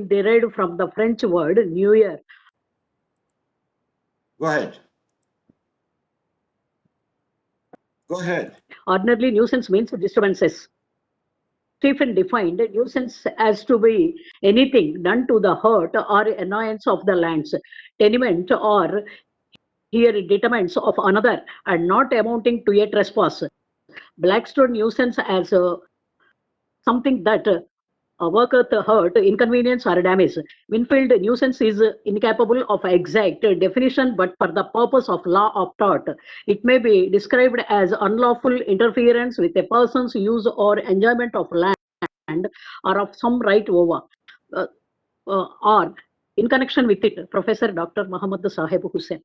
been derived from the French word New Year. Go ahead. Go ahead. Ordinarily, nuisance means disturbances. Stephen defined nuisance as to be anything done to the hurt or annoyance of the lands, tenement, or here determinants of another, and not amounting to a trespass. Blackstone nuisance as something that worketh hurt, inconvenience, or damage. Winfield nuisance is incapable of exact definition, but for the purpose of law of tort, it may be described as unlawful interference with a person's use or enjoyment of land or of some right over, uh, or in connection with it. Professor Dr. Muhammad Sahib Hussain.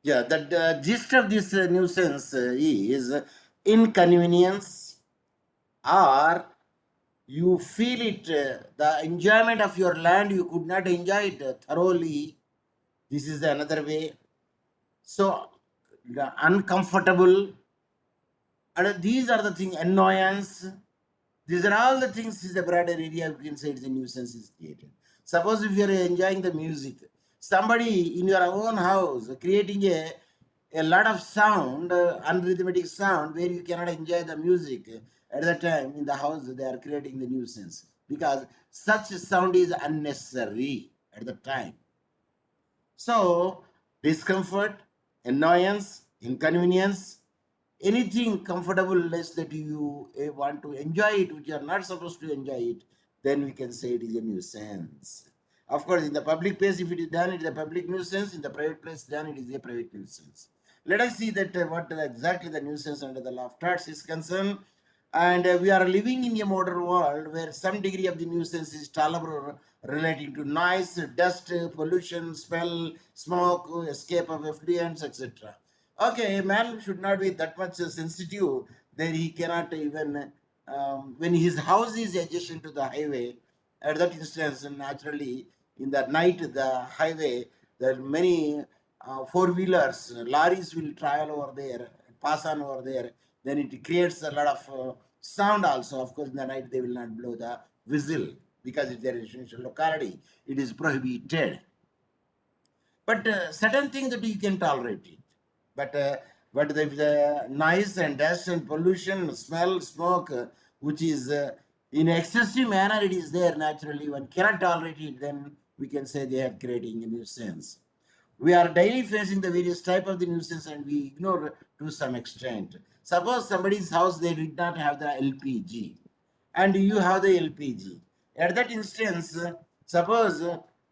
Yeah, the gist of this nuisance is inconvenience, or you feel it, the enjoyment of your land, you could not enjoy it thoroughly. This is another way. So, the uncomfortable, and these are the things, annoyance. These are all the things is the broader area you can say it's a nuisance is created. Suppose if you are enjoying the music, somebody in your own house creating a lot of sound, unrhythmic sound, where you cannot enjoy the music. At that time in the house they are creating the nuisance because such sound is unnecessary at the time. So discomfort, annoyance, inconvenience, anything comfortableness that you want to enjoy it, which you are not supposed to enjoy it, then we can say it is a nuisance. Of course, in the public place, if it is done, it is a public nuisance. In the private place done, it is a private nuisance. Let us see that what exactly the nuisance under the law of torts is concerned. And we are living in a modern world where some degree of the nuisance is tolerable relating to noise, dust, pollution, smell, smoke, escape of effluents, etc. Okay, a man should not be that much sensitive that he cannot even, when his house is adjacent to the highway, at that instance, naturally, in the night, the highway, there are many four-wheelers, lorries will travel over there, pass on over there, then it creates a lot of sound also. Of course, in the night, they will not blow the whistle because it's a residential locality. It is prohibited. But certain things that you can tolerate it. But the noise and dust and pollution, smell, smoke, which is in excessive manner, it is there naturally. One cannot tolerate it. Then we can say they are creating a nuisance. We are daily facing the various type of the nuisance, and we ignore to some extent. Suppose somebody's house they did not have the LPG, and you have the LPG. At that instance, suppose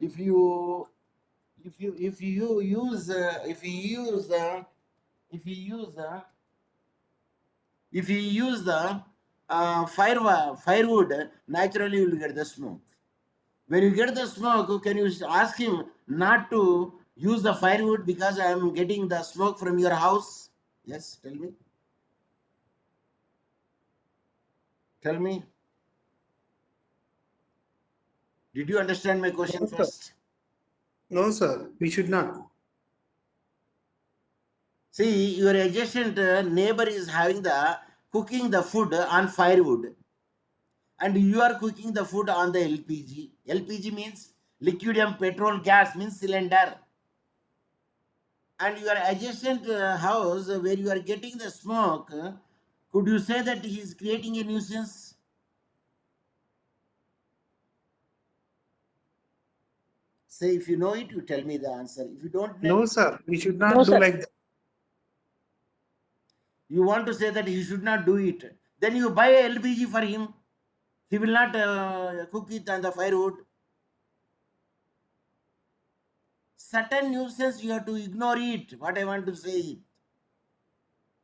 if you if you use if you use the if you use the firewood, naturally you will get the smoke. When you get the smoke, can you ask him not to use the firewood because I am getting the smoke from your house? Yes, tell me. Tell me. Did you understand my question No, sir. first? No, sir. We should not. See, your adjacent neighbor is having the cooking the food on firewood, and you are cooking the food on the LPG. LPG means liquid petrol gas, means cylinder. And your adjacent house where you are getting the smoke, could you say that he is creating a nuisance? Say, if you know it, you tell me the answer. If you don't know, No, sir. We should No, not do sir. like that. you want to say that he should not do it, then you buy a LPG for him. He will not cook it on the firewood. Certain nuisance you have to ignore it. What I want to say,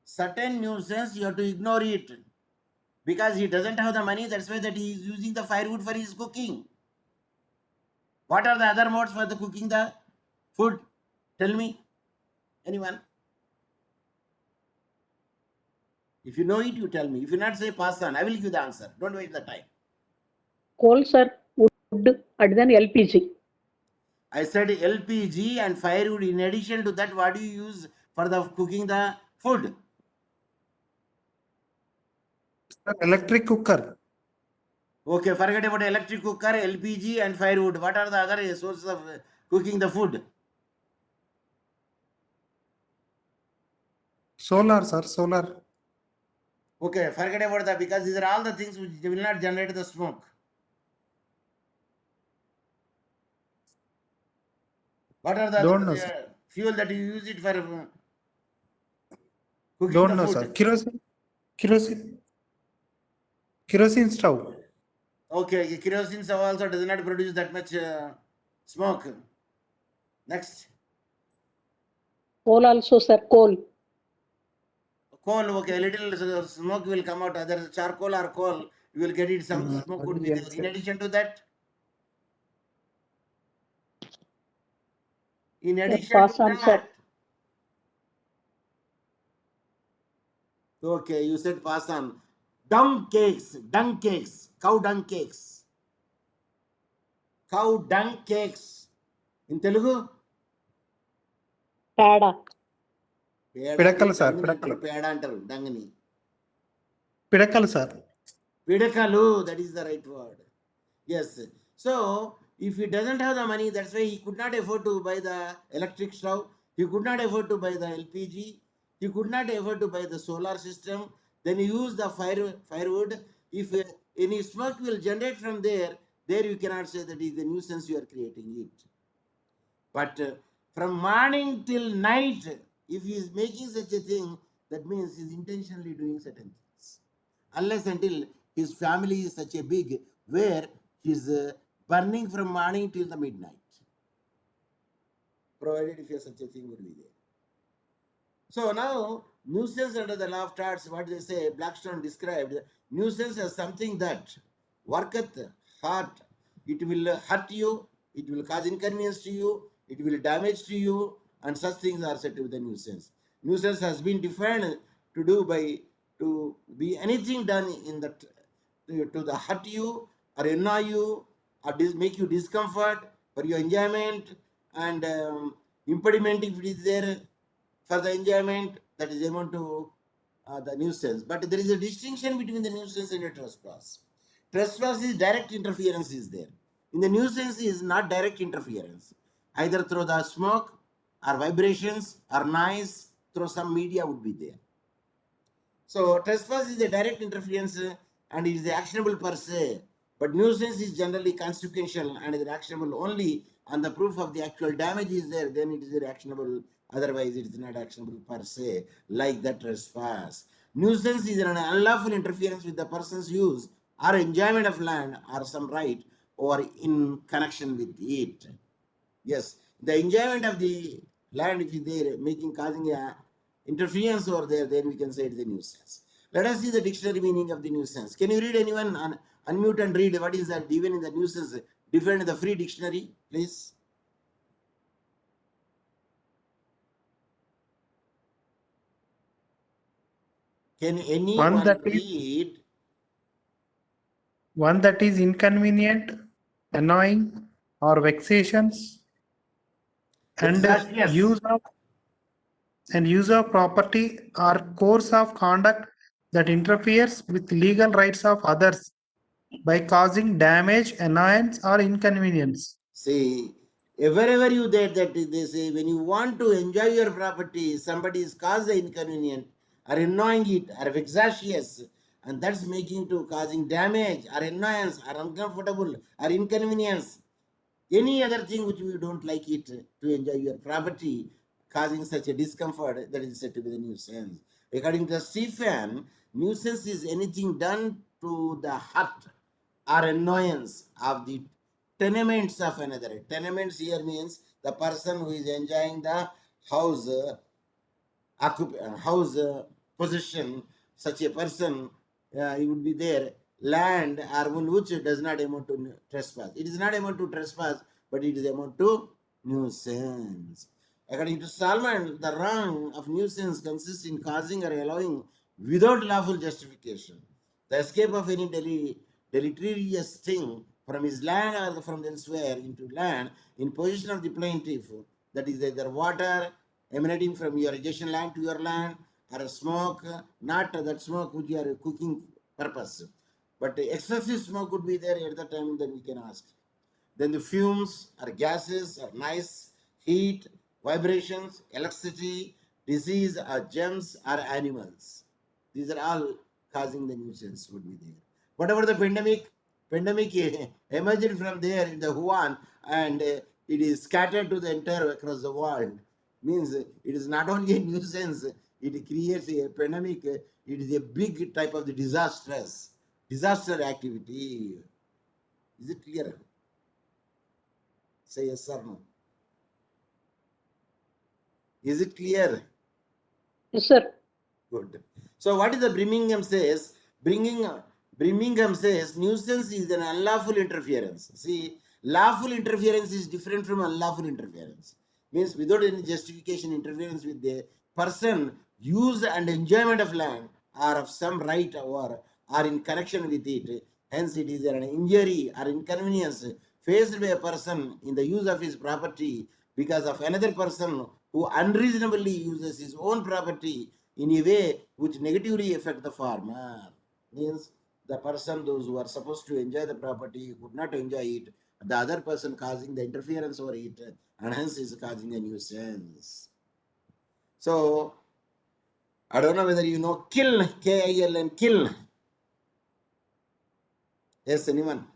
certain nuisance you have to ignore it because he doesn't have the money. That's why that he is using the firewood for his cooking. What are the other modes for the cooking the food? Tell me, anyone? If you know it, you tell me. If you not, say pass on. I will give the answer. Don't waste the time. Coal, sir, wood, and then LPG. I said LPG and firewood. In addition to that, what do you use for the cooking the food? Sir, electric cooker. Okay, forget about electric cooker, LPG, and firewood. What are the other sources of cooking the food? Solar, sir, solar. Okay, forget about that because these are all the things which will not generate the smoke. What are the Don't other know, sir. fuel that you use it for cooking Don't the know, sir. food? Kerosene stove. Okay, kerosene stove also does not produce that much smoke. Next, Coal also, sir, coal. coal. Okay, a little smoke will come out. Either charcoal or coal, you will get it. Some smoke would be there. In addition to that, in Sir, addition to pass on, sir. that, okay, you said pass on. Dung cakes, cow dung cakes, cow dung cakes. In Telugu, Tada. పేడ అంటే Pidakal, sir. డంగుని అంటారు, Pidakal. పేడ అంటారు డంగుని. Pidakal, sir. Pidakalu, that is the right word. Yes. So if he doesn't have the money, that's why he could not afford to buy the electric stove. He could not afford to buy the LPG. He could not afford to buy the solar system. Then he used the firewood. If any smoke will generate from there, there you cannot say that is the nuisance you are creating it. But from morning till night, if he is making such a thing, that means he is intentionally doing certain things. Unless until his family is such a big where he is burning from morning till the midnight. Provided if such a thing would be there. So now, nuisance under the law of torts, what they say, Blackstone described nuisance as something that worketh hurt. It will hurt you, it will cause inconvenience to you, it will damage to you, and such things are said to be the nuisance. Nuisance has been defined to be anything done in that to the hurt you or annoy you or make you discomfort for your enjoyment and impediment if it is there for the enjoyment, that is amount to the nuisance. But there is a distinction between the nuisance and a trespass. Trespass is direct interference is there. In the nuisance is not direct interference, either through the smoke or vibrations or noise through some media would be there. So trespass is a direct interference and it is actionable per se. But nuisance is generally consequential and is actionable only on the proof of the actual damage is there, then it is actionable. Otherwise, it is not actionable per se, like the trespass. Nuisance is an unlawful interference with the person's use or enjoyment of land or some right or in connection with it. Yes, the enjoyment of the land, if there making causing a interference over there, then we can say it is a nuisance. Let us see the dictionary meaning of the nuisance. Can you read anyone unmute and read what is that even in the nuisance defined in the free dictionary, please? Can anyone read? One that is inconvenient, annoying, or vexations, and Vexatious. use of property or course of conduct that interferes with legal rights of others by causing damage, annoyance, or inconvenience. See, wherever you there that they say when you want to enjoy your property, somebody is caused the inconvenient or annoying it or vexatious, and that's making to causing damage or annoyance or uncomfortable or inconvenience. Any other thing which you don't like it to enjoy your property, causing such a discomfort, that is said to be the nuisance. According to Stephen, nuisance is anything done to the hurt or annoyance of the tenements of another. Tenements here means the person who is enjoying the house house possession. Such a person he would be there land or which does not amount to trespass. It is not amount to trespass, but it is amount to nuisance. According to Salman, the wrong of nuisance consists in causing or allowing without lawful justification the escape of any deleterious thing from his land or from elsewhere into land in possession of the plaintiff, that is either water emanating from your adjacent land to your land or a smoke, not that smoke which you are cooking purpose, But excessive smoke could be there at the time, then we can ask. Then the fumes or gases or noise, heat, vibrations, electricity, disease or germs or animals. These are all causing the nuisance would be there. Whatever the pandemic emerged from there in the Wuhan, and it is scattered to the entire across the world. Means it is not only a nuisance, it creates a pandemic. It is a big type of the disaster activity. Is it clear? Say yes or no. Is it clear? Yes, sir. Good. So what is the Birmingham says? Birmingham says nuisance is an unlawful interference. See, lawful interference is different from unlawful interference. Means without any justification interference with the person, use and enjoyment of land or of some right or are in connection with it. Hence it is an injury or inconvenience faced by a person in the use of his property because of another person who unreasonably uses his own property in a way which negatively affect the farmer. Means the person, those who are supposed to enjoy the property could not enjoy it, the other person causing the interference over it, and hence is causing a nuisance. So I don't know whether you know kill, K-I-L and kill. Yes, anyone?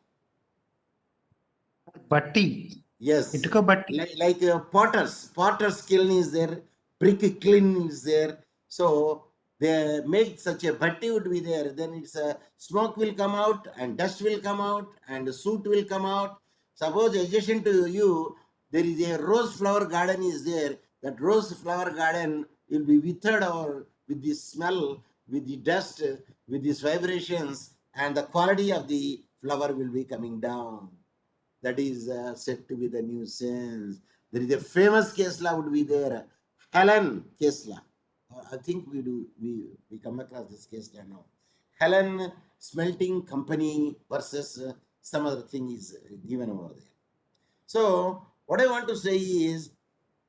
Batti. Yes. Ituka batti. Like potter's kiln is there, brick kiln is there. So they make such a batti would be there. Then it's a smoke will come out and dust will come out and soot will come out. Suppose adjacent to you there is a rose flower garden is there. That rose flower garden will be withered or with the smell, with the dust, with these vibrations, and the quality of the flower will be coming down. That is said to be the nuisance. There is a famous case law would be there, Helen case law. I think we come across this case law now. Helen Smelting Company versus some other thing is given over there. So what I want to say is,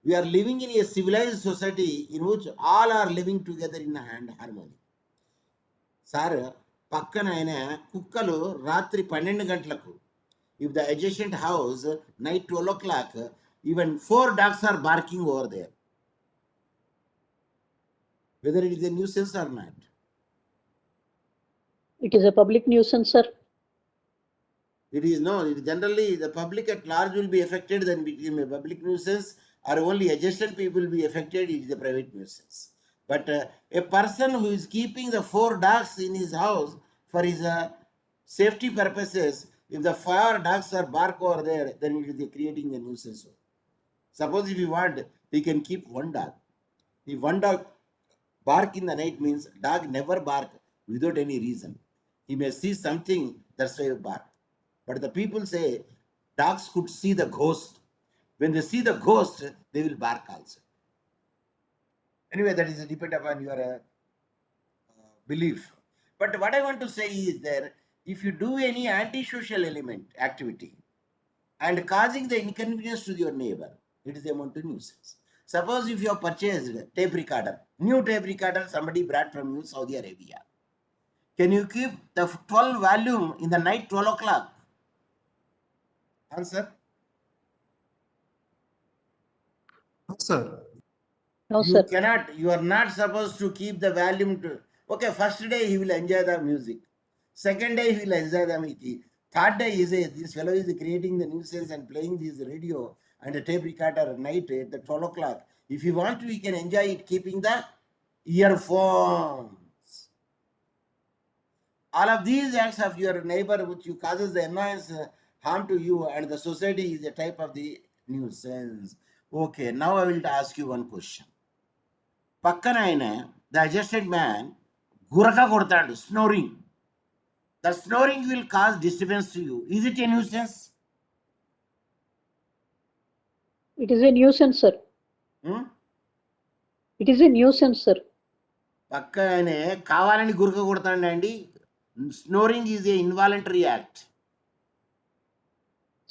we are living in a civilized society in which all are living together in harmony. Sir పక్కన ఆయన కుక్కలు రాత్రి 12 గంటలకు, if the adjacent house night 12 o'clock, even 4 dogs are barking over there, whether it is a nuisance or not. It is a public nuisance, sir. It is no, it generally the public at large will be affected, then become a public nuisance, or only adjacent people will be affected, it is a private nuisance. But a person who is keeping the 4 dogs in his house for his safety purposes, if the 4 dogs are bark over there, then it is creating a nuisance. Suppose if you want, he can keep 1 dog. If 1 dog bark in the night, means dog never bark without any reason. He may see something, that's why he bark. But the people say dogs could see the ghost. When they see the ghost, they will bark also. Anyway, that is depend upon your belief. But what I want to say is there, if you do any antisocial element activity and causing the inconvenience to your neighbor, it is amount to nuisance. Suppose if you have purchased tape recorder, new tape recorder somebody brought from you Saudi Arabia, can you keep the 12 volume in the night 12 o'clock? Answer? No, sir. No, You sir. cannot, you are not supposed to keep the volume to, okay, first day he will enjoy the music, second day he will enjoy the music, third day he says this fellow is creating the nuisance and playing this radio and a tape recorder at night at the 12 o'clock. If you want to, you can enjoy it keeping the earphones. All of these acts of your neighbor which you causes the annoyance, harm to you and the society is a type of the nuisance. Okay, now I will ask you one question. పక్కన ఆయన the adjacent man గురక కొడతాడు, snoring. The snoring will cause disturbance to you. Is it a nuisance? It is a nuisance, sir. It is a nuisance, sir. పక్క ఆయన కావాలని గురక కొడతాడండి. Snoring is a involuntary act.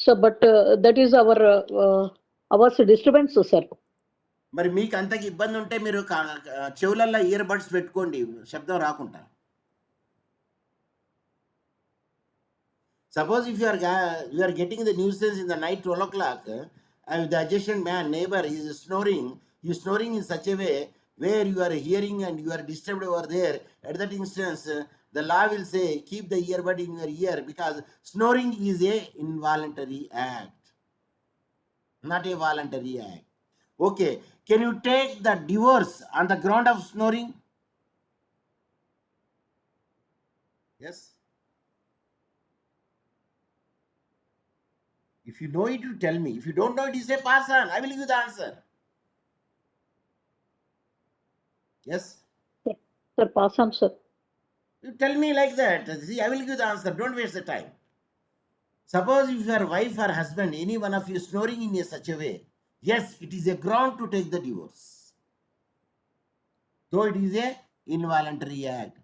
So, but that is our disturbance, sir. మరి మీకు అంతకి ఇబ్బంది ఉంటే మీరు చెవులల్లో ear buds పెట్టుకోండి, శబ్దం రాకుండా. Suppose if you are getting the nuisance in the night 12 o'clock, and the adjacent man, neighbor, is snoring, he is snoring in such a way where you are hearing and you are disturbed over there. At that instance, the law will say keep the earbud in your ear, because snoring is a involuntary act, not a voluntary act. Okay, can you take the divorce on the ground of snoring? Yes. If you know it, you tell me. If you don't know it, you say pass on. I will give the answer. Yes. Sir, pass on, sir. You tell me like that. See, I will give the answer. Don't waste the time. Suppose if your wife or husband, any one of you snoring in a such a way, yes, it is a ground to take the divorce. Though it is a involuntary act.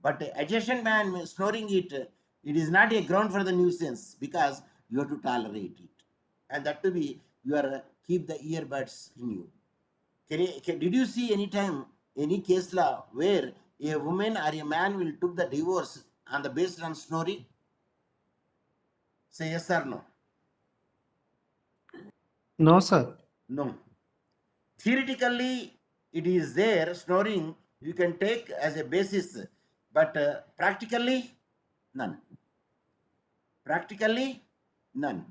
But adjacent man snoring it, it is not a ground for the nuisance, because you have to tolerate it. And that to be, you are keep the earbuds in you. Did you see any time any case law where a woman or a man will took the divorce on the based on snoring? Say yes or no. No, sir. No. Theoretically, it is there, snoring you can take as a basis, but practically, none. Practically, none.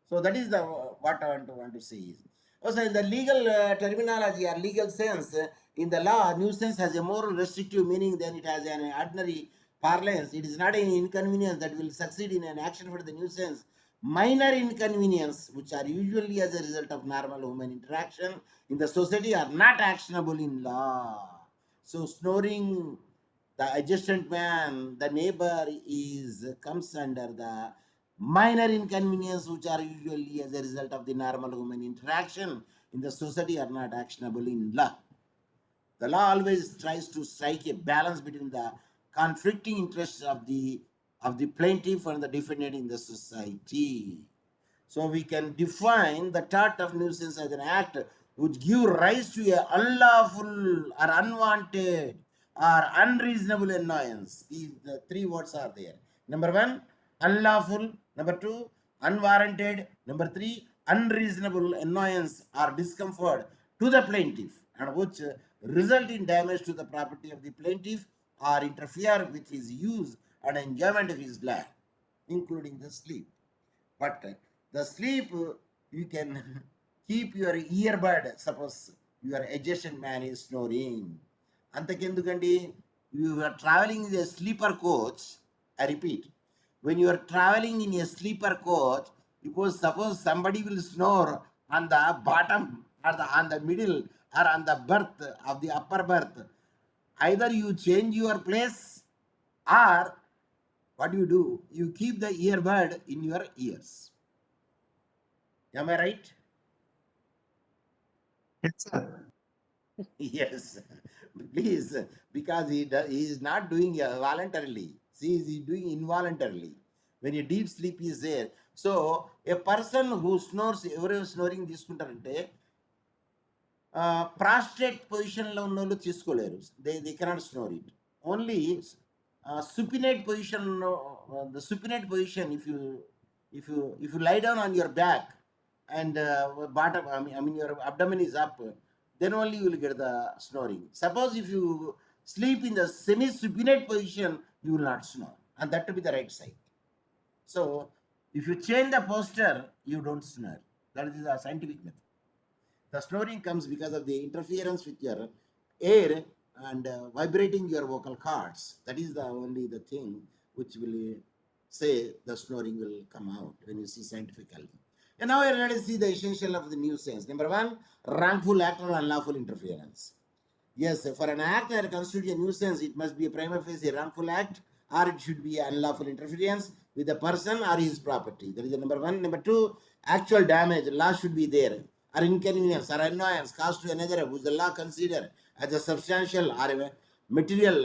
So that is the what I want to say is. Also, in the legal terminology or legal sense, in the law, nuisance has a more restrictive meaning than it has an ordinary parlance. It is not an inconvenience that will succeed in an action for the nuisance. Minor inconvenience, which are usually as a result of normal human interaction in the society, are not actionable in law. So snoring, the adjacent man, the neighbor comes under the minor inconvenience, which are usually as a result of the normal human interaction in the society, are not actionable in law. The law always tries to strike a balance between the conflicting interests of the plaintiff and the defendant in the society. So we can define the tort of nuisance as an act which give rise to a unlawful or unwanted or unreasonable annoyance. The three words are there. Number one, unlawful. Number two, unwarranted. Number three, unreasonable annoyance or discomfort to the plaintiff, and which result in damage to the property of the plaintiff or interfere with his use and enjoyment of his land, including the sleep. But the sleep, you can keep your earbud. Suppose your adjacent man is snoring. Antakendukandi, you are traveling in a sleeper coach. I repeat, when you are traveling in a sleeper coach, because suppose somebody will snore on the bottom or on the middle or on the berth of the upper berth, either you change your place, or what do? You keep the earbud in your ears. Am I right? Yes, sir. Yes. Please, because he is not doing voluntarily. See, he is doing involuntarily. When a deep sleep is there. So, a person who snores, ఎవరు snoring తీసుకుంటారంటే prostrate పొజిషన్లో ఉన్న వాళ్ళు తీసుకోలేరు. They cannot snore it. Only supinate position, the supinate position, if you lie down on your back and bottom, I mean your abdomen is up, then only you will get the snoring. Suppose if you sleep in the semi-supinate position, you will not snore, and that to be the right side. So if you change the posture, you don't snore. That is a scientific method. The snoring comes because of the interference with your air and vibrating your vocal cords. That is the only the thing which will say the snoring will come out when you see scientifically. And now let us see the essential of the nuisance. Number one, wrongful act or unlawful interference. Yes, for an act that constitutes a nuisance, it must be a prima facie wrongful act, or it should be unlawful interference with the person or his property. That is the number one. Number two, actual damage. Law should be there, or inconvenience or annoyance caused to another, which the law consider as a substantial or a material,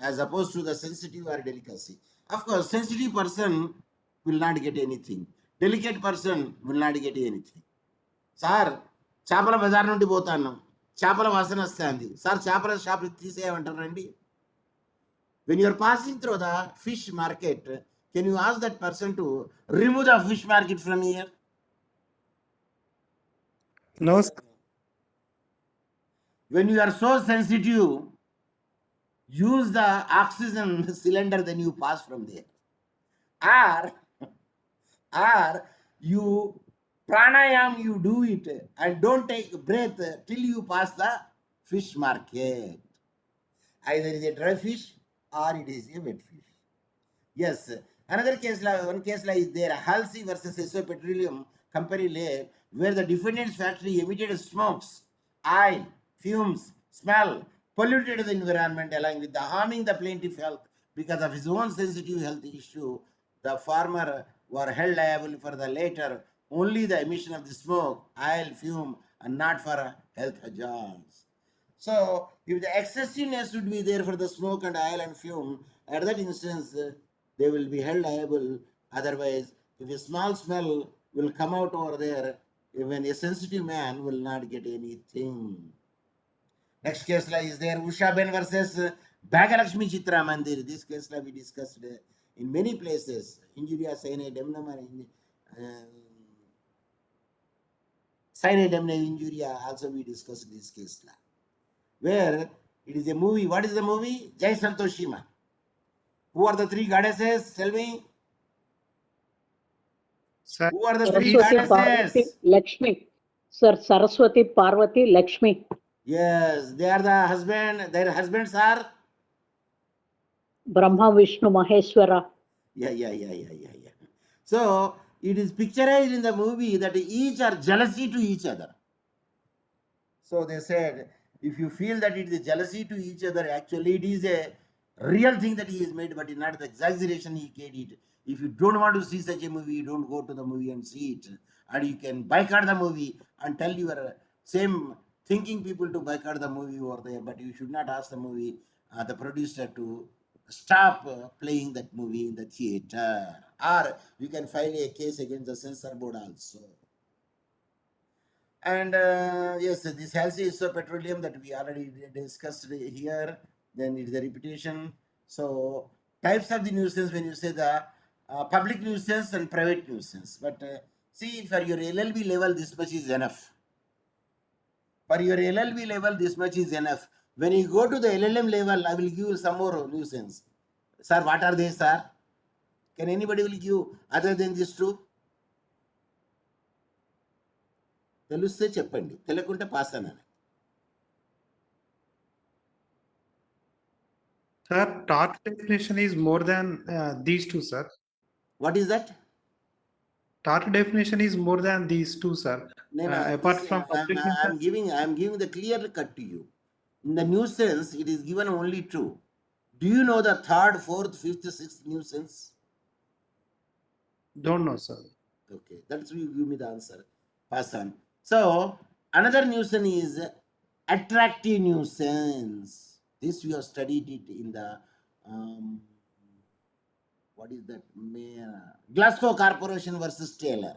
as opposed to the sensitive or delicacy. Of course, sensitive person will not get anything. Delicate person will not get anything. Sir చేపల బజార్ నుండి పోతాను, చేపల వాసన వస్తుంది sir, చేపల shop తీసేయమంటారండి. When you are passing through the fish market, Can you ask that person to remove the fish market from here? No, sir. When you are so sensitive, use the oxygen cylinder, then you pass from there. Or, or you pranayam, you do it and don't take breath till you pass the fish market. Either it is a dry fish or it is a wet fish. Yes. Another case law, one case law is there, Halsey versus SO Petroleum Company Lab, where the defendant's factory emitted smokes, oil, fumes, smell, polluted the environment along with the harming the plaintiff health because of his own sensitive health issue. The farmer were held liable for the latter only the emission of the smoke, oil, fume, and not for health hazards. So, if the excessiveness would be there for the smoke and oil and fume, at that instance, they will be held liable. Otherwise, if a small smell will come out over there, even a sensitive man will not get anything. Next case law is there, Usha Ben versus Bhagalakshmi Chitra Mandir. This case law we discussed in many places. Injuria sine demnum sine demne injuria also we discussed this case law. Where it is a movie. What is the movie? Jai Santoshima. Who are the three goddesses? Tell me. Sir, Who are the three Saraswati, Parvati, goddesses? Lakshmi. Sir, Saraswati, Parvati, Lakshmi. Yes, they are the husband. Their husbands are. Brahma, Vishnu, Maheshwara. Yeah. So it is picturized in the movie that each are jealousy to each other. So they said, if you feel that it is a jealousy to each other, actually it is a real thing that he is made, but not the exaggeration he made it. If you don't want to see such a movie, you don't go to the movie and see it. And you can boycott the movie and tell your same thinking people to boycott the movie over there, but you should not ask the movie, the producer to stop playing that movie in the theater. Or you can file a case against the censor board also. And yes, this Halsey Petroleum that we already discussed here, then it is a repetition. So types of the nuisance, when you say the public nuisance and private nuisance. But see, for your LLB level, this much is enough. For your LLB level, this much is enough. When you go to the LLM level, I will give you some more nuisance. Sir, what are they, sir? Can anybody will give other than these two? తెలిస్తే చెప్పండి, తెలియకుంటే pass అన్నాను. sir, tort definition is more than these two, sir. What is that? Tort definition is more than these two, sir. No, Apart this, from public I'm giving the clear cut to you. In the nuisance, it is given only two. Do you know the third, fourth, fifth, sixth nuisance? don't know, sir. Okay, that's you give me the answer. Pass on. So another nuisance is attractive nuisance. This we have studied it in the what is that? Glasgow Corporation versus Taylor,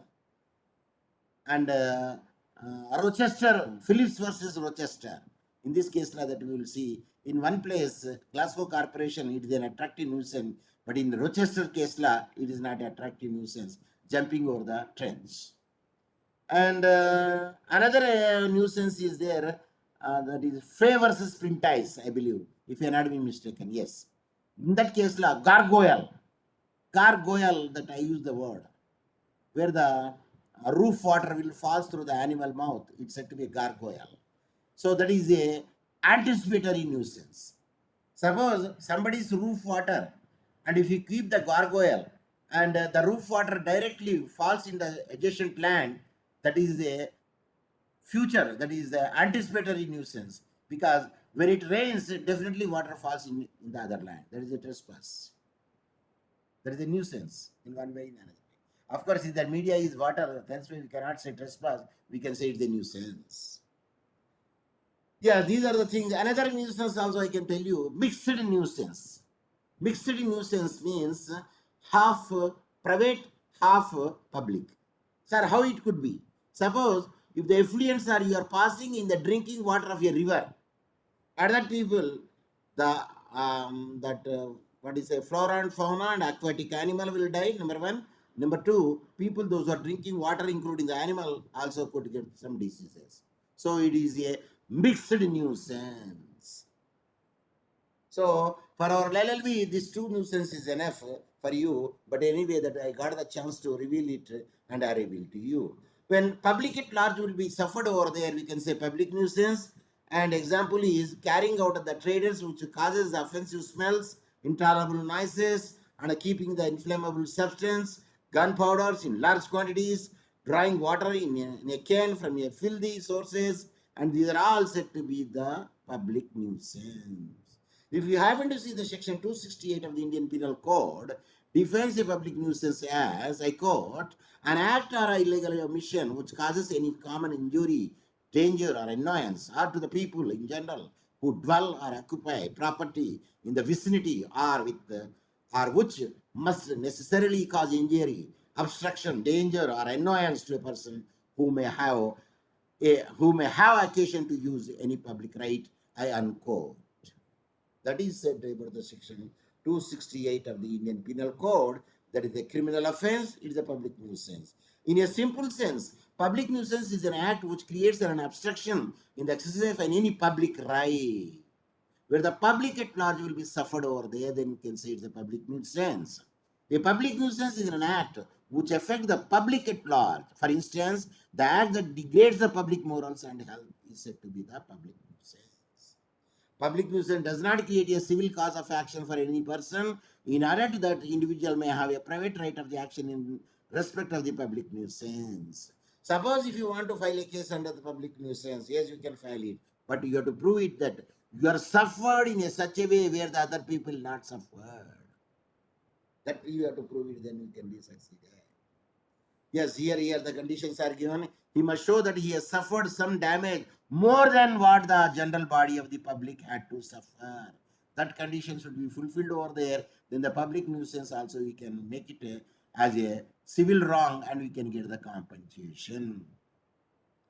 and Rochester, Phillips versus Rochester. In this case, that we will see in one place, Glasgow Corporation, it is an attractive nuisance, but in the Rochester case law, it is not attractive nuisance, jumping over the trench. And another nuisance is there, that is Frey versus Prentice, I believe, if I am not being mistaken. Yes, in that case law, gargoyle, that I use the word, where the roof water will pass through the animal mouth, it's said to be a gargoyle. So that is a anticipatory nuisance. Suppose somebody's roof water, and if you keep the gargoyle and the roof water directly falls in the adjacent land, that is a future, that is the anticipatory nuisance, because when it rains, definitely water falls in the other land. That is a trespass. That is a nuisance in one way, in another way. Of course, if the media is water, that's why we cannot say trespass, we can say it's a nuisance. Yeah, these are the things. Another nuisance also I can tell you, mixed nuisance. Mixed nuisance means half private, half public. Sir, how it could be? Suppose if the effluents are you are passing in the drinking water of a river, other people, the what is a flora and fauna and aquatic animal will die, number one. Number two, people those who are drinking water, including the animal, also could get some diseases. So it is a mixed nuisance. So for our LLB, this two nuisance is enough for you. But anyway, that I got the chance to reveal it and I reveal to you. When public at large will be suffered over there, we can say public nuisance. And example is carrying out of the traders which causes offensive smells, intolerable noises, and keeping the inflammable substance, gunpowders in large quantities, drawing water in a can from a filthy sources, and these are all said to be the public nuisance. If you happen to see the section 268 of the Indian Penal Code, defines a public nuisance as, I quote, an act or illegal omission which causes any common injury, danger, or annoyance, or to the people in general who dwell or occupy property in the vicinity or which must necessarily cause injury, obstruction, danger, or annoyance to a person who may have occasion to use any public right, I unquote. That is said about the section 268 of the Indian Penal Code. That is a criminal offense, it is a public nuisance. In a simple sense, public nuisance is an act which creates an obstruction in the exercise of any public right. Where the public at large will be suffered over there, then you can say it's a public nuisance. A public nuisance is an act which affects the public at large. For instance, the act that degrades the public morals and health is said to be the public nuisance. Public nuisance does not create a civil cause of action for any person. In order to that, individual may have a private right of the action in respect of the public nuisance. Suppose if you want to file a case under the public nuisance, yes, you can file it, but you have to prove it that you are suffered in such a way where the other people not suffered. That you have to prove it, then you can be succeeded. Yes, here the conditions are given. He must show that he has suffered some damage more than what the general body of the public had to suffer. That condition should be fulfilled over there. Then the public nuisance also we can make it as a civil wrong and we can get the compensation.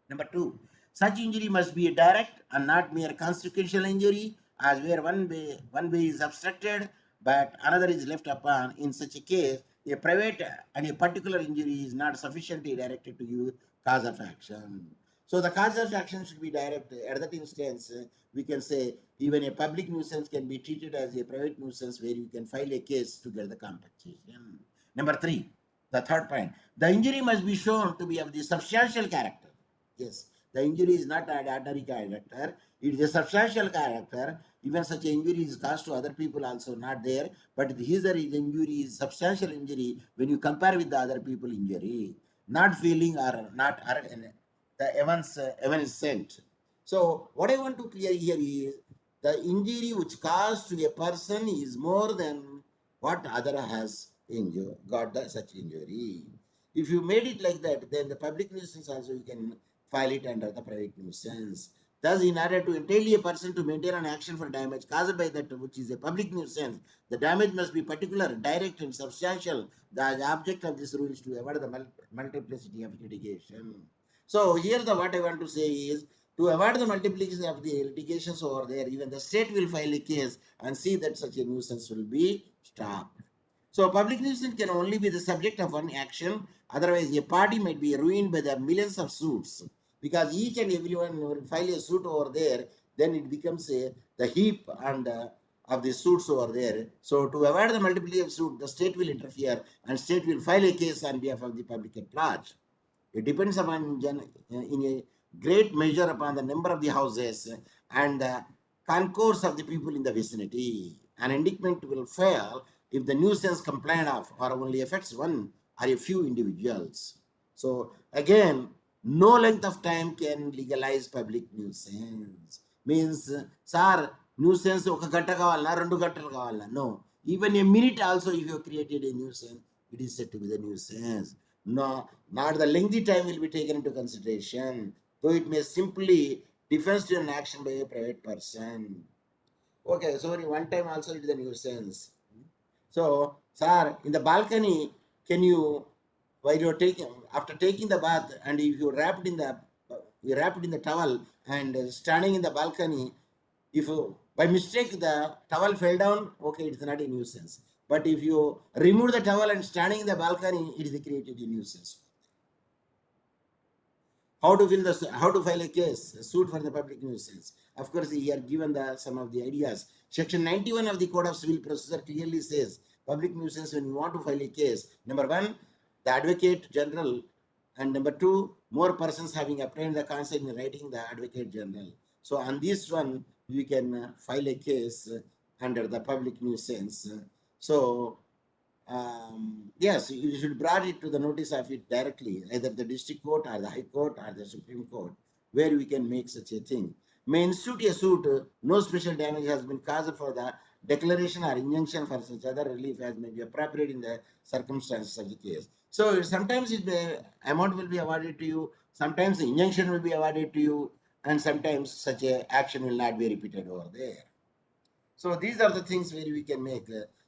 Number two, such injury must be a direct and not mere consequential injury, as where one way is obstructed but another is left upon. In such a case, a private and a particular injury is not sufficiently directed to you cause of action. So the cause of action should be direct. At that instance, we can say even a public nuisance can be treated as a private nuisance where you can file a case to get the compensation. Number three, the third point, the injury must be shown to be of the substantial character. Yes, the injury is not an ordinary character, it is a substantial character. Even such injury is caused to other people also not there, but his injury is substantial injury when you compare with the other people injury, not feeling or not the evanescent. So what I want to clear here is the injury which caused to a person is more than what other has got such injury. If you made it like that, then the public nuisance also you can file it under the private nuisance. Thus, in order to entail a person to maintain an action for damage caused by that which is a public nuisance, the damage must be particular, direct, and substantial. The object of this rule is to avoid the multiplicity of litigation. So here what I want to say is to avoid the multiplicity of the litigations over there, even the state will file a case and see that such a nuisance will be stopped. So public nuisance can only be the subject of one action. Otherwise, a party might be ruined by the millions of suits. Because each and everyone will file a suit over there, then it becomes the heap and of the suits over there. So to avoid the multiplicity of suit, the state will interfere and state will file a case on behalf of the public at large. It depends upon in a great measure upon the number of the houses and the concourse of the people in the vicinity. An indictment will fail if the nuisance complained of or only affects one or a few individuals. So again, no length of time can legalize public nuisance. Means, sir, nuisance oka ganta kavalna, rendu gantalu kavalna. No, even a minute also if you created a nuisance, it is said to be the nuisance. No, not the lengthy time will be taken into consideration, though it may simply defense to an action by a private person. Okay, sorry, one time also it is a nuisance. So, sir, in the balcony, can you, while you're taking, after taking the bath, and if you wrapped in the towel and standing in the balcony, if By mistake, the towel fell down. Okay, it's not a nuisance. But if you remove the towel and standing in the balcony, it is created a nuisance. How to how to file a case, a suit for the public nuisance. Of course, he are given some of the ideas. Section 91 of the Code of Civil Procedure clearly says public nuisance when you want to file a case. Number one, the Advocate General, and number two, more persons having obtained the consent in writing the Advocate General. So on this one, you can file a case under the public nuisance. So yes, you should brought it to the notice of it directly, either the district court or the high court or the Supreme Court, where we can make such a thing. May institute a suit, no special damage has been caused for the declaration or injunction for such other relief as may be appropriate in the circumstances of the case. So sometimes amount will be awarded to you, sometimes the injunction will be awarded to you, and sometimes such a action will not be repeated over there. So these are the things where we can make.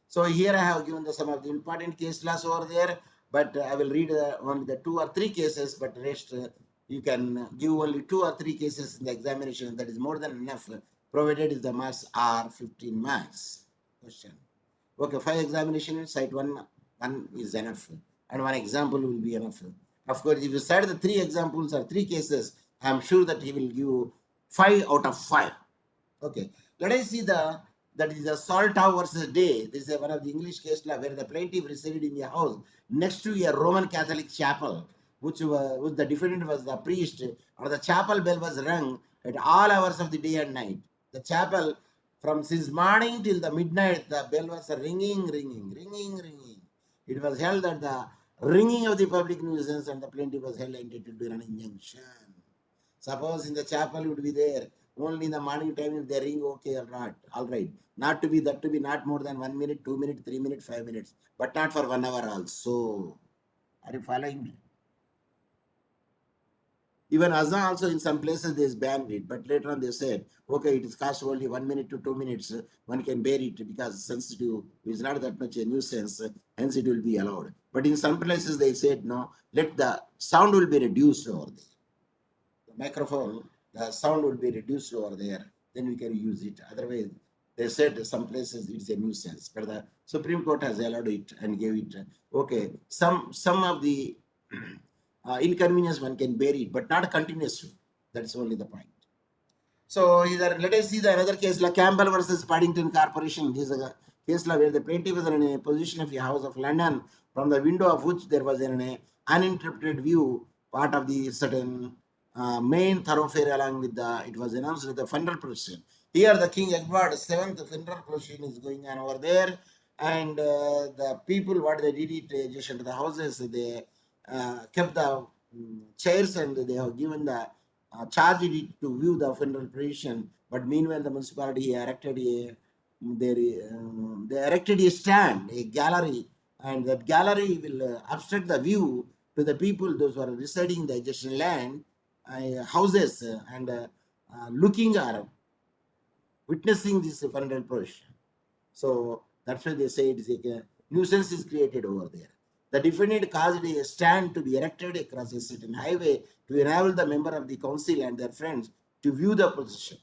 So here I have given some of the important case laws over there, but I will read only the 2 or 3 cases, but rest you can give only 2 or 3 cases in the examination. That is more than enough, provided if the marks are 15 marks. Question. Okay, 5 examination, cite one is enough, and 1 example will be enough. Of course, if you cite the 3 examples or 3 cases, I am sure that he will give 5 out of 5. Okay, let us see that is a Saltau versus Day. This is one of the English case law where the plaintiff resided in a house next to a Roman Catholic chapel, which the defendant was the priest, or the chapel bell was rung at all hours of the day and night. The chapel, from since morning till the midnight, the bell was ringing. It was held that the ringing of the public nuisance, and the plaintiff was held entitled to an injunction. Suppose in the chapel you would be there, only in the morning time if they ring, okay or not, all right. Not to be not more than 1 minute, 2 minutes, 3 minutes, 5 minutes, but not for 1 hour also. Are you following me? Even Azan also in some places they banned it, but later on they said, okay, it is cost only 1 minute to 2 minutes, one can bear it because sensitive is not that much a nuisance, hence it will be allowed. But in some places they said, no, let the sound will be reduced over there. The microphone, the sound will be reduced over there, then we can use it. Otherwise, they said some places it's a nuisance, but the Supreme Court has allowed it and gave it. Okay, some of the inconvenience one can bear it, but not continuously. That's only the point. So either let us see the another case like Campbell versus Paddington Corporation. This is a case law where the plaintiff was in a position of a house of London, from the window of which there was an uninterrupted view, part of the certain main thoroughfare along with the, it was announced with the funeral procession. Here the King Edward VII funeral procession is going on over there, and the people, what they did it just into the houses, they kept the chairs and they have given the charged it to view the funeral procession. But meanwhile, the municipality erected they erected a stand, a gallery, and that gallery will obstruct the view to the people, those who are residing in the adjacent land, houses, and looking or witnessing this funeral procession. So that's why they say it is a nuisance is created over there. The defendant caused a stand to be erected across a certain highway to enable the member of the council and their friends to view the procession.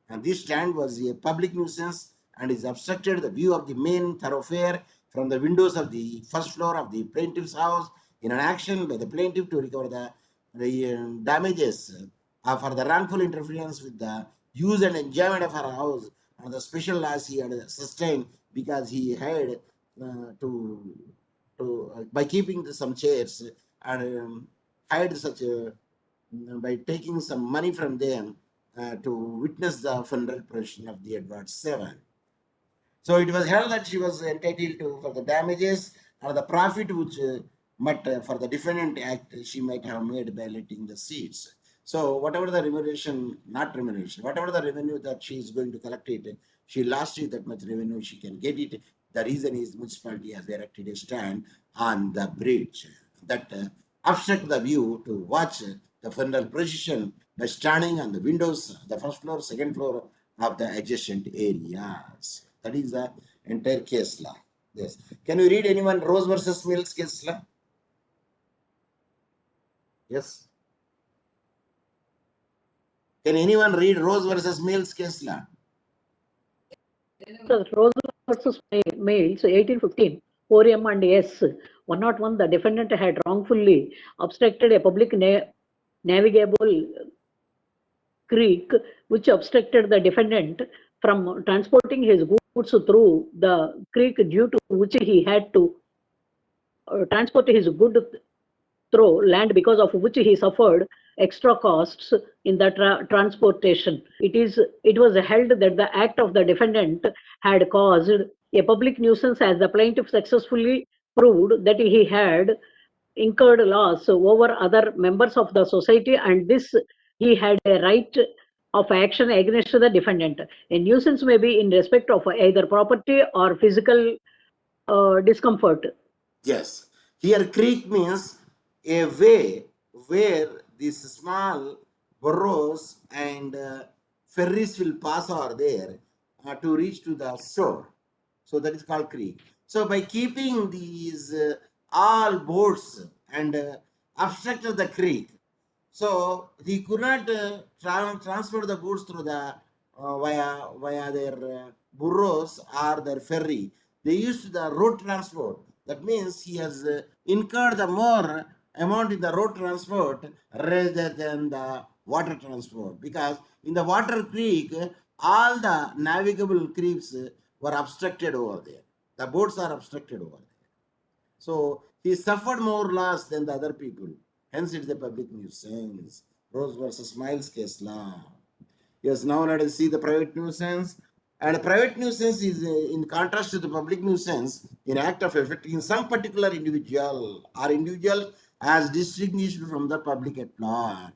And this stand was a public nuisance and is obstructed the view of the main thoroughfare from the windows of the first floor of the plaintiff's house in an action by the plaintiff to recover the damages for the wrongful interference with the use and enjoyment of her house and the special loss he had sustained because he had by keeping some chairs and hide such a by taking some money from them to witness the funeral procession of the Edward VII. So it was held that she was entitled to for the damages or the profit which for the defendant act she might have made by letting the seats. So whatever the remuneration, not remuneration, whatever the revenue that she is going to collect it, she lost it, that much revenue she can get it. The reason is municipality has erected a stand on the bridge that obstruct the view to watch the funeral procession by standing on the windows, the first floor, second floor of the adjacent areas. That is the entire case law. Yes. Can you read anyone Rose versus Mills case law? Yes. Can anyone read Rose versus Mills case law? Rose versus Mills, 1815, 4M and S. 101, the defendant had wrongfully obstructed a public navigable creek, which obstructed the defendant from transporting his goods through the creek, due to which he had to transport his goods through land, because of which he suffered extra costs in the transportation. It was held that the act of the defendant had caused a public nuisance, as the plaintiff successfully proved that he had incurred loss over other members of the society, and this he had a right of action against the defendant. A nuisance may be in respect of either property or physical discomfort. Yes. Here, creek means a way where these small burrows and ferries will pass over there to reach to the shore. So that is called creek. So by keeping these all boats and obstructed the creek, so he could not transfer the goods through the via their burros or their ferry. They used the road transport. That means he has incurred the more amount in the road transport rather than the water transport, because in the water creek all the navigable creeks were obstructed over there. The boats are obstructed over there. So he suffered more loss than the other people. Hence, it is a public nuisance. Rose versus Miles case law. Yes, now let us see the private nuisance. And private nuisance is in contrast to the public nuisance, in act of affecting some particular individual or individual as distinguished from the public at large.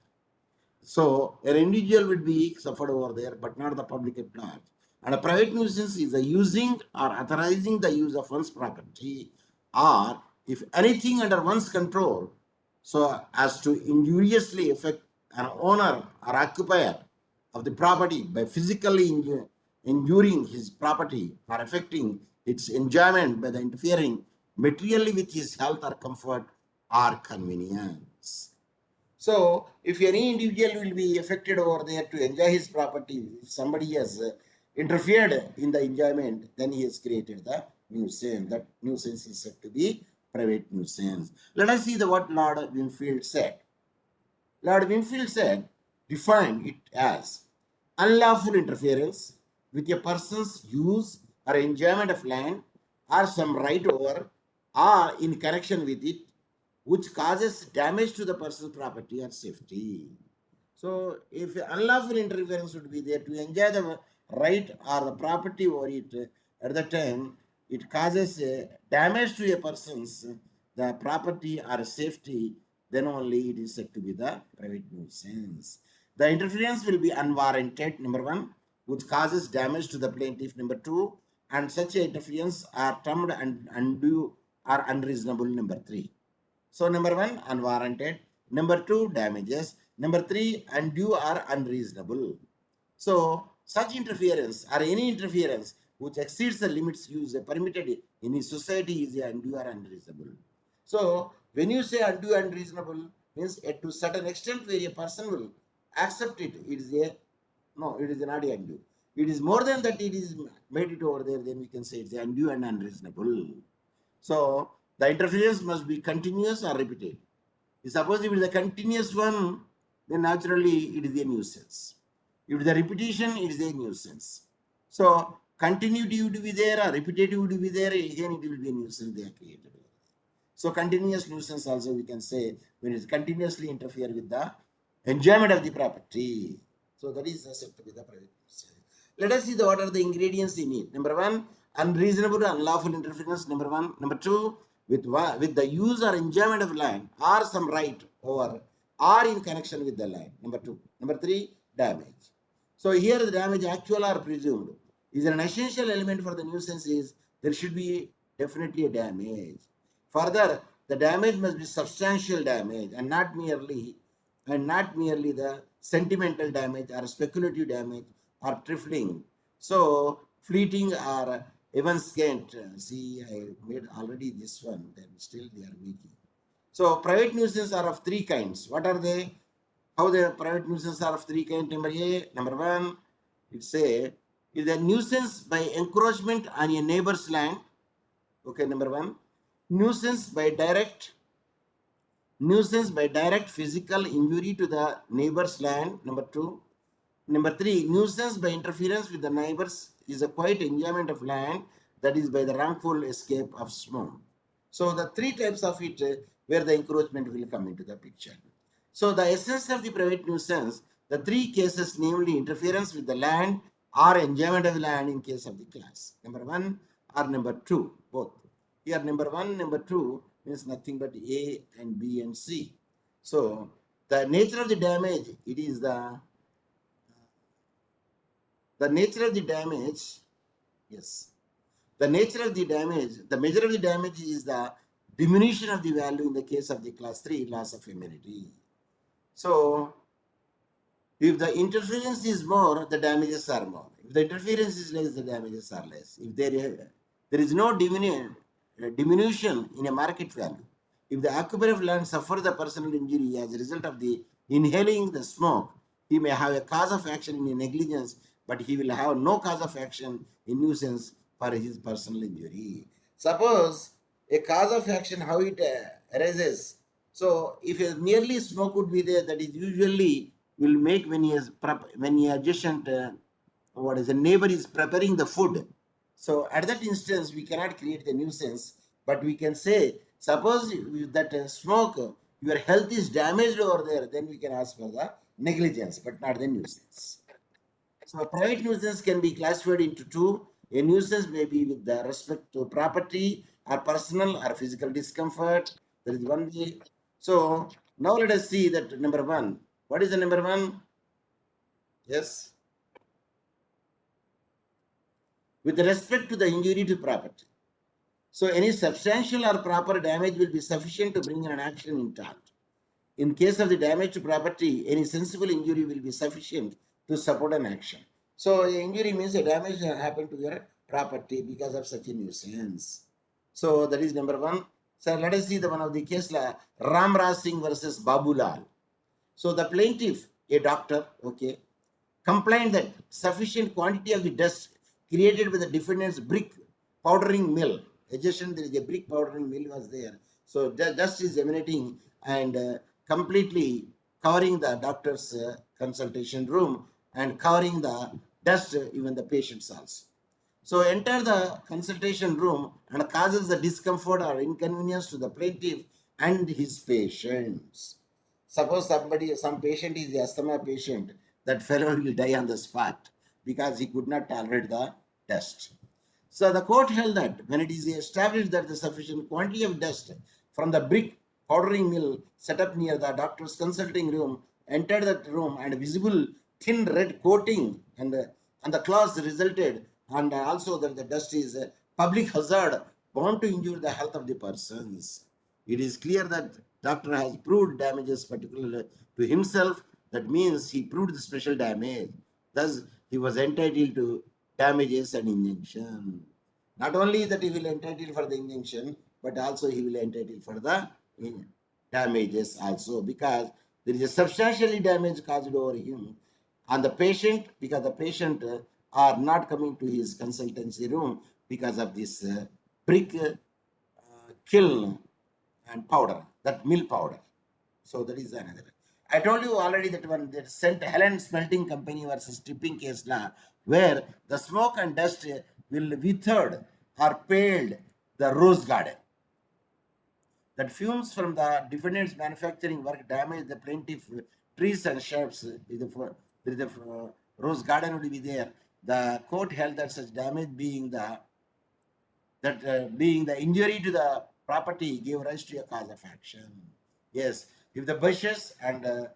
So an individual would be suffered over there, but not the public at large. And a private nuisance is the using or authorizing the use of one's property, or if anything under one's control, so as to injuriously affect an owner or occupier of the property by physically injuring his property or affecting its enjoyment by the interfering materially with his health or comfort or convenience. So, if any individual will be affected over there to enjoy his property, if somebody has interfered in the enjoyment, then he has created the nuisance. That nuisance is said to be private nuisance. Let us see what Lord Winfield said. Lord Winfield said, defined it as unlawful interference with a person's use or enjoyment of land or some right over or in connection with it, which causes damage to the person's property or safety. So, if unlawful interference would be there to enjoy the right or the property over it, at the time it causes damage to a person's the property or safety, then only it is said to be the private nuisance. The interference will be unwarranted, number one, which causes damage to the plaintiff, number two, and such interference are termed undue or unreasonable, number three. So number one, unwarranted. Number two, damages. Number three, undue or unreasonable. So such interference or any interference which exceeds the limits used permitted in a society is undue or unreasonable. So when you say undue and unreasonable, means to a certain extent where a person will accept it, it is not undue. It is more than that, it is made it over there, then we can say it's undue and unreasonable. So the interference must be continuous or repeated. Suppose if it is a continuous one, then naturally it is a nuisance. If it is a repetition, it is a nuisance. So continuity would be there or repetitive would be there, again it will be a nuisance they are created. So continuous nuisance also we can say when it continuously interfere with the enjoyment of the property. So that is said to be the private nuisance. Let us see what are the ingredients in it. Number one, unreasonable, unlawful interference. Number one. Number two, with the use or enjoyment of land or some right over or in connection with the land. Number two. Number three, damage. So here the damage actual or presumed is an essential element for the nuisance is there should be definitely a damage. Further, the damage must be substantial damage and not merely the sentimental damage or speculative damage or trifling. So fleeting or even scant. See, I made already this one, then still they are making. So private nuisance are of three kinds. What are they? How the private nuisance are of three kinds? Number one, it's a is a nuisance by encroachment on a neighbor's land. Okay, number one. Nuisance by direct physical injury to the neighbor's land. Number two. Number three, nuisance by interference with the neighbors is a quiet enjoyment of land, that is by the wrongful escape of smoke. So the three types of it where the encroachment will come into the picture. So the essence of the private nuisance, the three cases, namely interference with the land or enjoyment of the land in case of the class. Number one or number two, both. Here number one, number two means nothing but A and B and C. So the nature of the damage, it is the nature of the damage, yes. The nature of the damage, the measure of the damage is the diminution of the value in the case of the class 3 loss of immunity. So, if the interference is more, the damages are more. If the interference is less, the damages are less. If there is no diminution in a market value, if the occupant of land suffers the personal injury as a result of the inhaling the smoke, he may have a cause of action in a negligence, but he will have no cause of action in nuisance for his personal injury. Suppose a cause of action, how it arises. So, if a merely smoke would be there, that is usually will make when he adjacent what is the neighbor is preparing the food. So at that instance, we cannot create the nuisance, but we can say, suppose that smoke, your health is damaged over there, then we can ask for the negligence, but not the nuisance. So a private nuisance can be classified into two. A nuisance may be with the respect to property or personal or physical discomfort. There is one way. So now let us see that number one. What is the number one? Yes. With respect to the injury to property. So any substantial or proper damage will be sufficient to bring an action in tort. In case of the damage to property, any sensible injury will be sufficient to support an action. So the injury means a damage happened to your property because of such a nuisance. So that is number one. So let us see the one of the case law, Ram Raj Singh versus Babu Lal. So the plaintiff, a doctor, okay, complained that sufficient quantity of the dust created by the defendant's brick powdering mill, adjacent there is a brick powdering mill was there. So the dust is emanating and completely covering the doctor's consultation room and covering the dust even the patients also. So enter the consultation room and causes the discomfort or inconvenience to the plaintiff and his patients. Suppose some patient is the asthma patient, that fellow will die on the spot because he could not tolerate the dust. So the court held that when it is established that the sufficient quantity of dust from the brick powdering mill set up near the doctor's consulting room entered that room and visible thin red coating and on the cloths resulted, and also that the dust is a public hazard bound to injure the health of the persons. It is clear that doctor has proved damages particularly to himself. That means he proved the special damage. Thus, he was entitled to damages and injunction. Not only that he will entitled for the injunction, but also he will entitled for the damages also, because there is a substantially damage caused over him on the patient, because the patient are not coming to his consultancy room because of this brick kiln and powder, that mill powder. So that is another. I told you already that one, that St. Helen Smelting Company versus Tipping case law, where the smoke and dust will withered or paled the rose garden. That fumes from the defendant's manufacturing work damage the plaintiff trees and shrubs. There is a rose garden would be there. The court held that such damage being the injury to the property gave rise to a cause of action. Yes, if the bushes and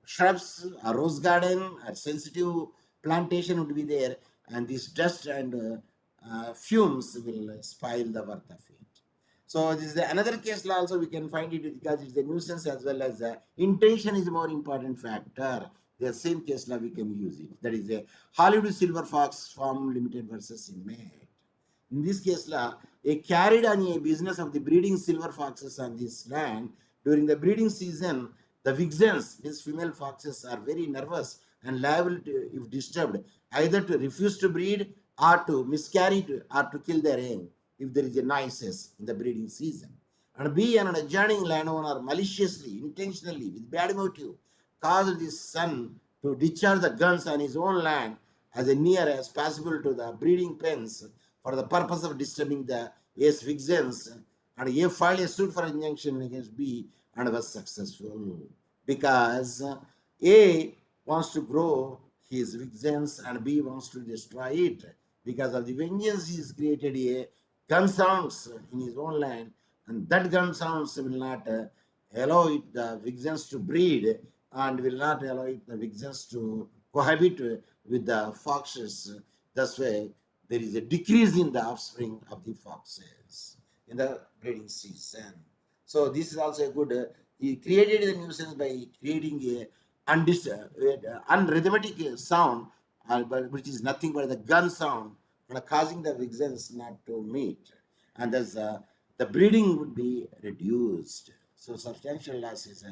shrubs, a rose garden, a sensitive plantation would be there, and this dust and fumes will spoil the worth of it. So this is another case law also we can find it, because it's a nuisance as well as the intention is a more important factor. The same case law we can use it. That is a Hollywood Silver Fox Farm Limited versus inmate. In this case law, a carried on a business of the breeding silver foxes on this land. During the breeding season, the vixens, these female foxes, are very nervous and liable to, if disturbed, either to refuse to breed or to miscarry or to kill their young if there is a noises in the breeding season. And B, an adjoining landowner maliciously, intentionally, with bad motive, caused his son to discharge the guns on his own land as near as possible to the breeding pens for the purpose of disturbing the A's vixens, and A filed a suit for injunction against B and was successful because A wants to grow his vixens and B wants to destroy it. Because of the vengeance, he has created a gun sounds in his own land, and that gun sounds will not allow it, the vixens to breed, and will not allow it, the vixens to cohabit with the foxes. Thus way, there is a decrease in the offspring of the foxes in the breeding season. So this is also a good. He created the nuisance by creating a unrhythmic sound, which is nothing but the gun sound, and causing the vixens not to meet, and thus the breeding would be reduced. So substantial loss is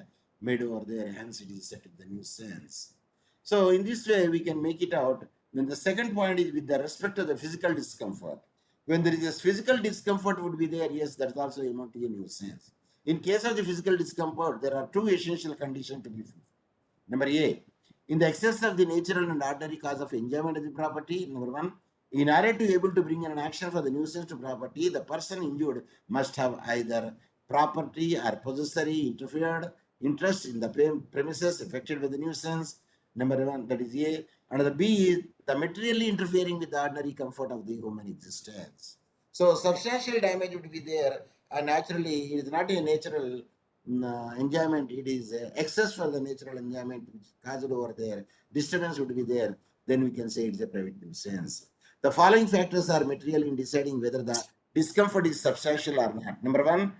made over there, hence it is set in the nuisance. So in this way, we can make it out. Then the second point is with the respect to the physical discomfort. When there is a physical discomfort would be there, yes, that's also amount to a nuisance. In case of the physical discomfort, there are two essential conditions to be fulfilled. Number A, in the excess of the natural and ordinary cause of enjoyment of the property, number one, in order to be able to bring an action for the nuisance to property, the person injured must have either property or possessory interfered interest in the premises affected by the nuisance. Number one, that is A. And the B is the materially interfering with the ordinary comfort of the human existence. So substantial damage would be there, and naturally it is not a natural enjoyment, it is excess for the natural enjoyment which caused over there, disturbance would be there, then we can say it's a private nuisance. The following factors are material in deciding whether the discomfort is substantial or not. Number one,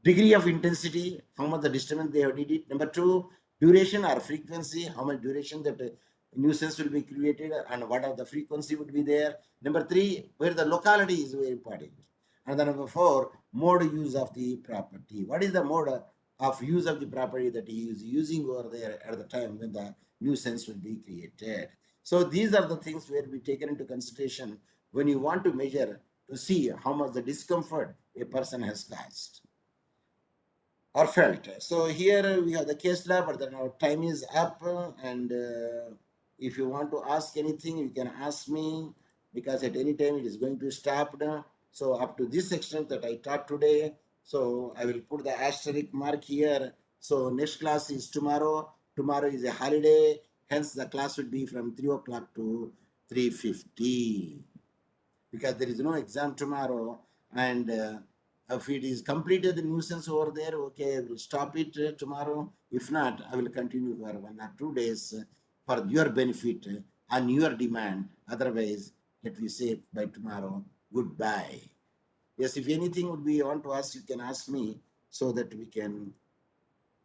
degree of intensity, how much the disturbance they have did it. Number two, duration or frequency, how much duration that nuisance will be created and what are the frequency would be there. Number three, where the locality is very important. And then number four, mode use of the property. What is the mode of use of the property that he is using over there at the time when the nuisance will be created? So these are the things where we taken into consideration when you want to measure to see how much the discomfort a person has caused or felt. So here we have the case law, but then our time is up, and if you want to ask anything, you can ask me, because at any time it is going to stop now. So up to this extent that I taught today, so I will put the asterisk mark here. So next class is tomorrow. Tomorrow is a holiday, hence the class would be from 3 o'clock to 3:50, because there is no exam tomorrow. And if it is completed the nuisance over there, okay, I will stop it tomorrow. If not, I will continue for 1 or 2 days for your benefit and your demand. Otherwise, let me say by tomorrow, goodbye. Yes, if anything would be you want to ask, you can ask me so that we can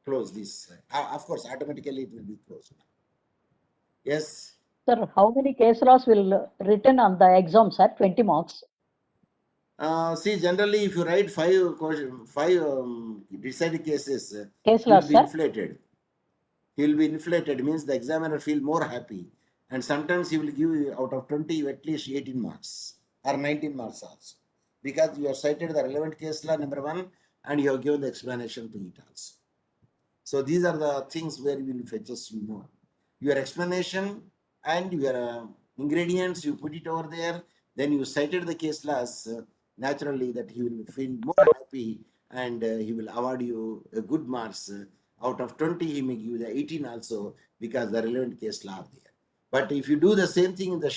close this. Of course, automatically it will be closed. Yes. Sir, how many case laws will written on the exam, sir? 20 marks. See, generally, if you write five decided cases, Case he will laws, be sir. inflated. He will be inflated, means the examiner feel more happy. And sometimes he will give you out of 20, at least 18 marks or 19 marks also. Because you have cited the relevant case law, number one, and you have given the explanation to it also. So these are the things where we will fetches you more. Your explanation and your ingredients, you put it over there, then you cited the case laws, naturally that he will feel more happy, and he will award you a good marks. Out of 20, he may give you the 18 also, because the relevant case law are there. But if you do the same thing in the